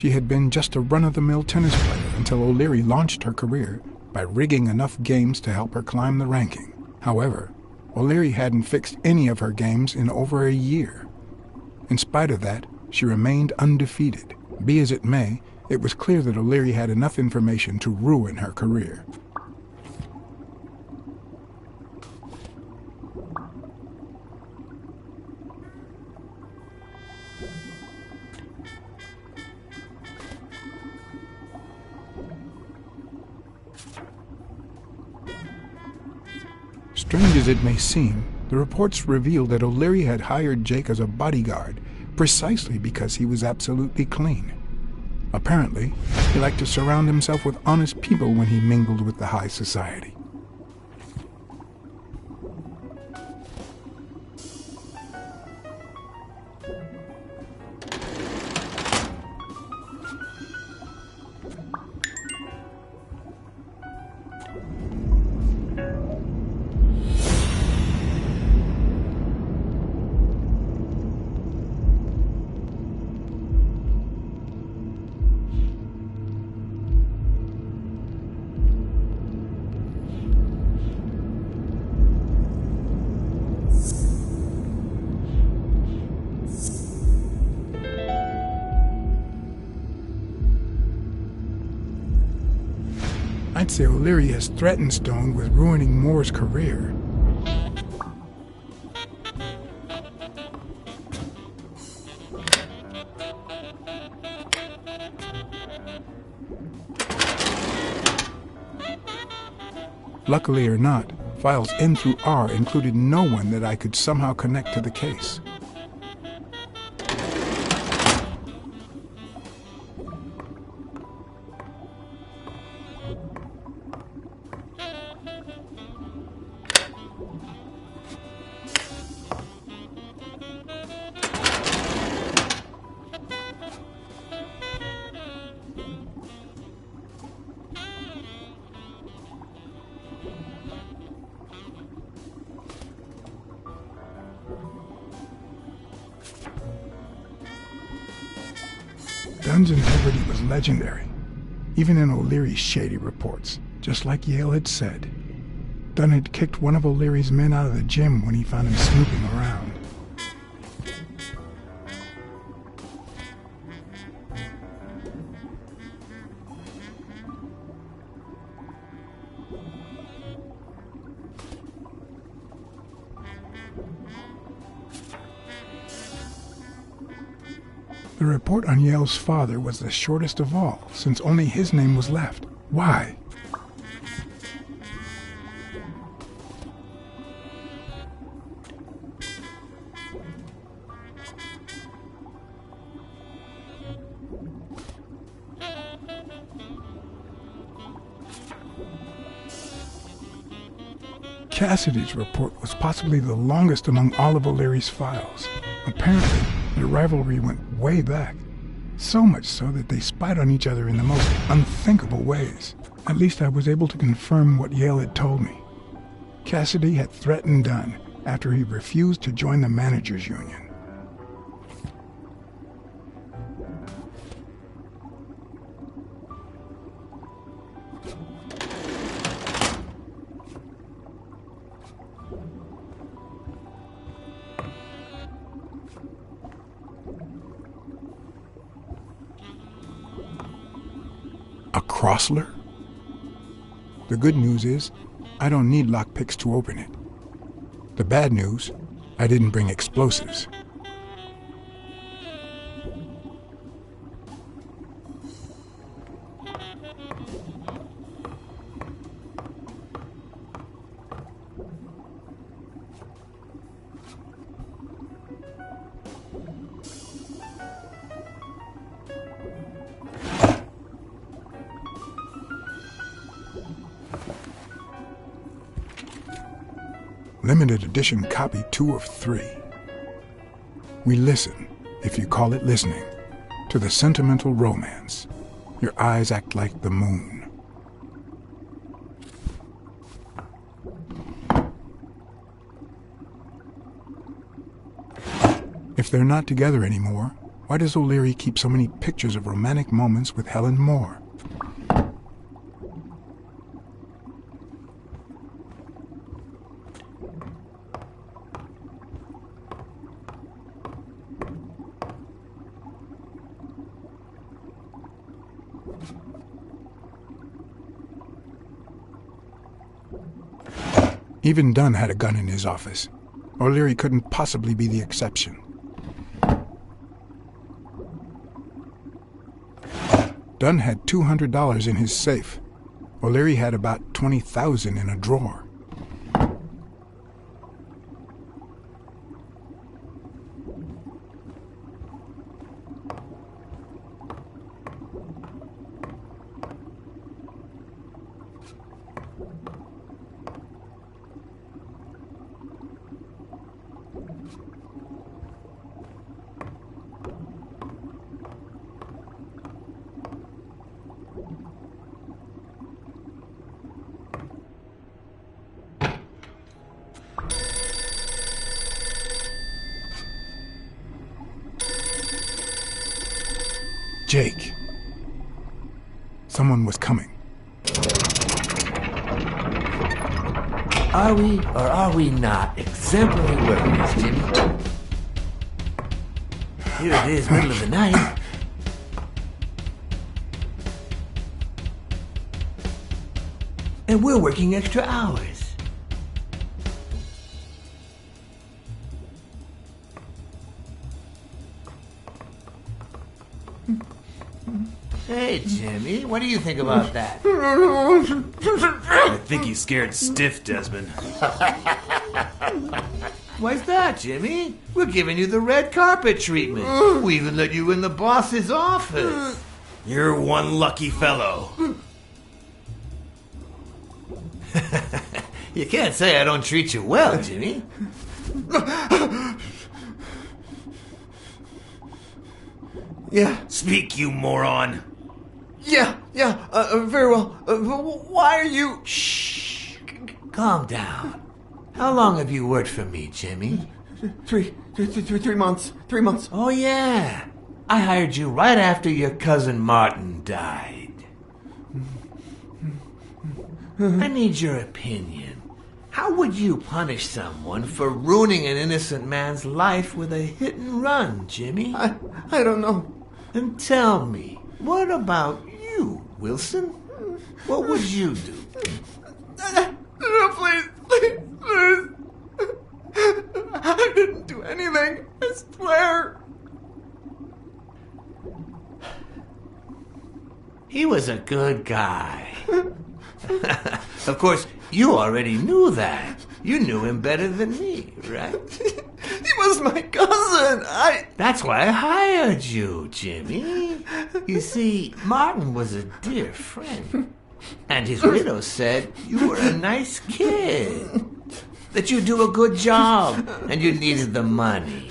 She had been just a run-of-the-mill tennis player until O'Leary launched her career by rigging enough games to help her climb the ranking. However, O'Leary hadn't fixed any of her games in over a year. In spite of that, she remained undefeated. Be as it may, it was clear that O'Leary had enough information to ruin her career. Strange as it may seem, the reports revealed that O'Leary had hired Jake as a bodyguard precisely because he was absolutely clean. Apparently, he liked to surround himself with honest people when he mingled with the high society. I'd say O'Leary has threatened Stone with ruining Moore's career. Luckily or not, files N through R included no one that I could somehow connect to the case. Dunn's integrity was legendary, even in O'Leary's shady reports, just like Yale had said. Dunn had kicked one of O'Leary's men out of the gym when he found him snooping around. The report on Yale's father was the shortest of all, since only his name was left. Why? Cassidy's report was possibly the longest among all of O'Leary's files. Apparently, their rivalry went way back, so much so that they spied on each other in the most unthinkable ways. At least I was able to confirm what Yale had told me. Cassidy had threatened Dunn after he refused to join the managers' union. A Crossler? The good news is, I don't need lockpicks to open it. The bad news, I didn't bring explosives. Limited edition copy 2 of 3. We listen, if you call it listening, to the sentimental romance. Your eyes act like the moon. If they're not together anymore, Why does O'Leary keep so many pictures of romantic moments with Helen Moore? Even Dunn had a gun in his office. O'Leary couldn't possibly be the exception. Dunn had $200 in his safe. O'Leary had about $20,000 in a drawer. Jake. Someone was coming. Are we or are we not exemplary workers, Jimmy? Here it is, middle of the night. And we're working extra hours. Hey, Jimmy, what do you think about that? I think he's scared stiff, Desmond. Why's that, Jimmy? We're giving you the red carpet treatment. We even let you in the boss's office. You're one lucky fellow. You can't say I don't treat you well, Jimmy. Yeah. Speak, you moron. Yeah, very well. Why are you... Shh. Calm down. How long have you worked for me, Jimmy? 3 months. 3 months. Oh, yeah. I hired you right after your cousin Martin died. I need your opinion. How would you punish someone for ruining an innocent man's life with a hit and run, Jimmy? I don't know. And tell me, what about you, Wilson? What would you do? No, please. I didn't do anything. I swear. He was a good guy. Of course, you already knew that. You knew him better than me, right? He was my cousin. That's why I hired you, Jimmy. You see, Martin was a dear friend. And his widow said you were a nice kid. That you'd do a good job and you needed the money.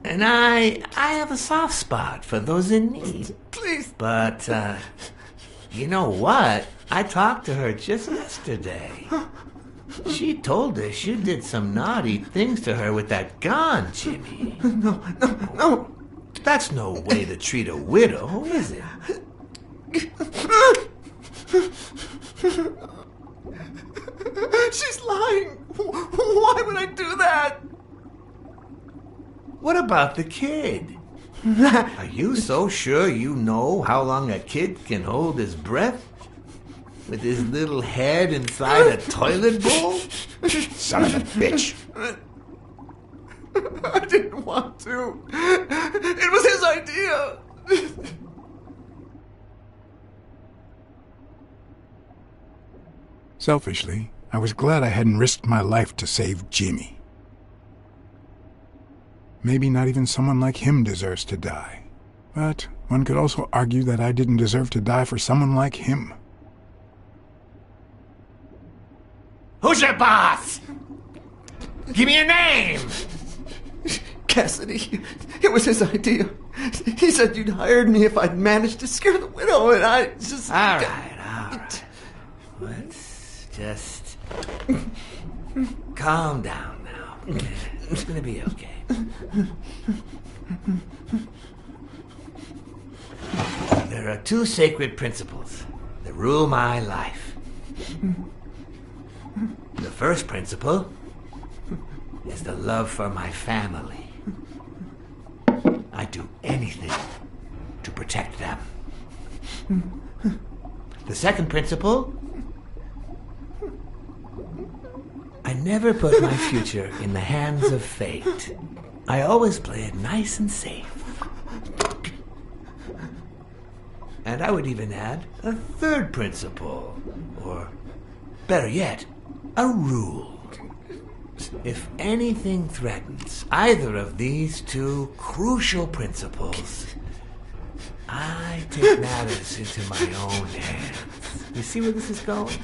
And I have a soft spot for those in need. Please. But, you know what? I talked to her just yesterday. She told us you did some naughty things to her with that gun, Jimmy. No. That's no way to treat a widow, is it? She's lying. Why would I do that? What about the kid? Are you so sure you know how long a kid can hold his breath? With his little head inside a toilet bowl? Son of a bitch. I didn't want to. It was his idea. Selfishly, I was glad I hadn't risked my life to save Jimmy. Maybe not even someone like him deserves to die. But one could also argue that I didn't deserve to die for someone like him. Who's your boss? Give me your name! Cassidy. It was his idea. He said you'd hired me if I'd managed to scare the widow, and I just... All right. Let's just calm down now. It's gonna be okay. There are two sacred principles that rule my life. The first principle is the love for my family. I'd do anything to protect them. The second principle, I never put my future in the hands of fate. I always play it nice and safe. And I would even add a third principle, or better yet, a rule. If anything threatens either of these two crucial principles, I take matters into my own hands. You see where this is going?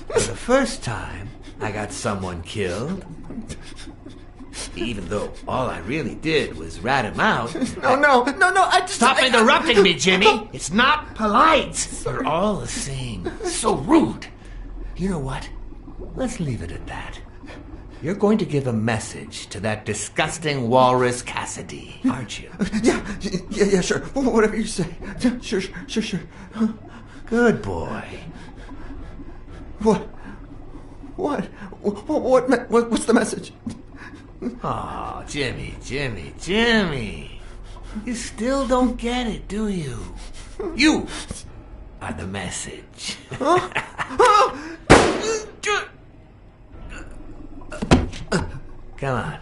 For the first time, I got someone killed, even though all I really did was rat him out. No, I just... Stop interrupting me, Jimmy! It's not polite! You're all the same. So rude. You know what? Let's leave it at that. You're going to give a message to that disgusting walrus Cassidy, aren't you? Yeah, sure. Whatever you say. Sure. Good boy. What's the message? Oh, Jimmy. You still don't get it, do you? You are the message. Come on.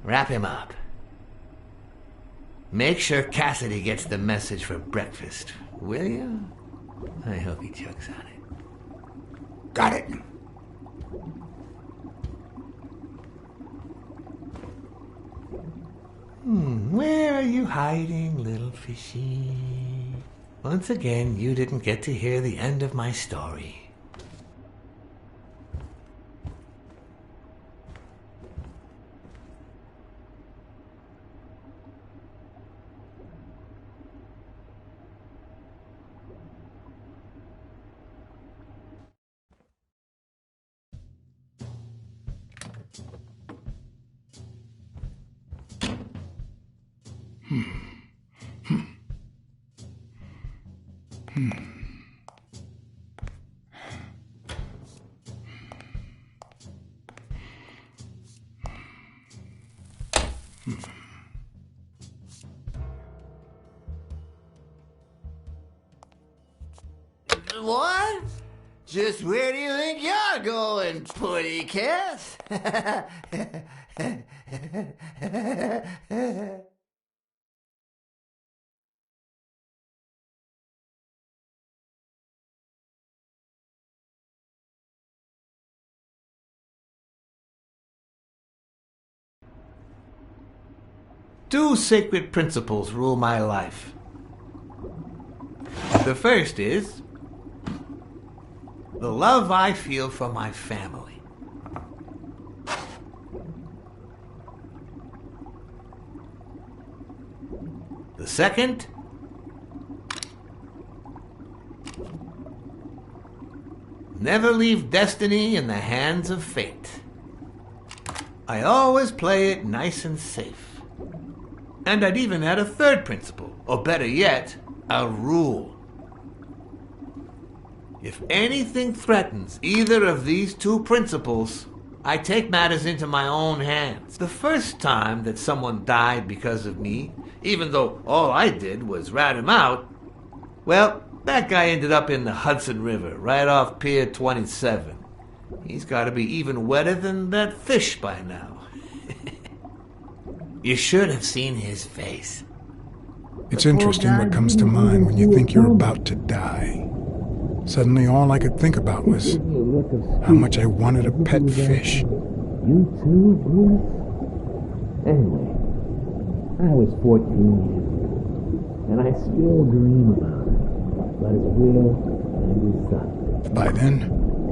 Wrap him up. Make sure Cassidy gets the message for breakfast, will you? I hope he chugs on it. Got it. Where are you hiding, little fishy? Once again, you didn't get to hear the end of my story. What? Just where do you think you're going, putty cat? Two sacred principles rule my life. The first is the love I feel for my family. The second, never leave destiny in the hands of fate. I always play it nice and safe. And I'd even add a third principle, or better yet, a rule. If anything threatens either of these two principles, I take matters into my own hands. The first time that someone died because of me, even though all I did was rat him out, well, that guy ended up in the Hudson River, right off Pier 27. He's got to be even wetter than that fish by now. You should have seen his face. It's interesting what comes to mind when you think you're about to die. Suddenly all I could think about was how much I wanted a pet fish. You too, Bruce? Anyway, I was 14 years old, and I still dream about it. But it's real and it's something. By then,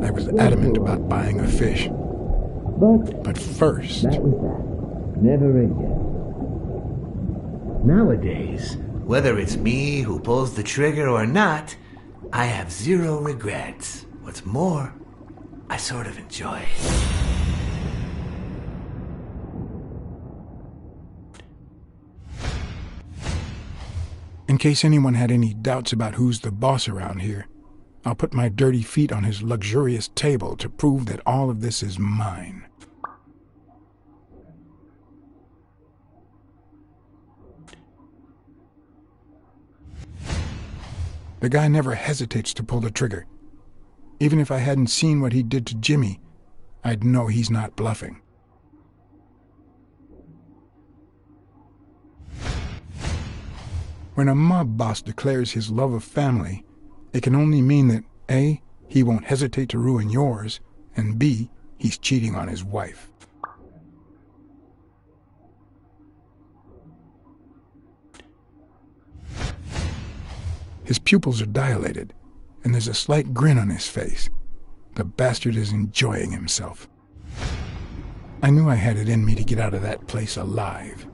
I was adamant about buying a fish. But first... That was that. Never again. Nowadays, whether it's me who pulls the trigger or not, I have zero regrets. What's more, I sort of enjoy it. case anyone had any doubts about who's the boss around here, I'll put my dirty feet on his luxurious table to prove that all of this is mine. The guy never hesitates to pull the trigger. Even if I hadn't seen what he did to Jimmy, I'd know he's not bluffing. When a mob boss declares his love of family, it can only mean that A, he won't hesitate to ruin yours, and B, he's cheating on his wife. His pupils are dilated, and there's a slight grin on his face. The bastard is enjoying himself. I knew I had it in me to get out of that place alive.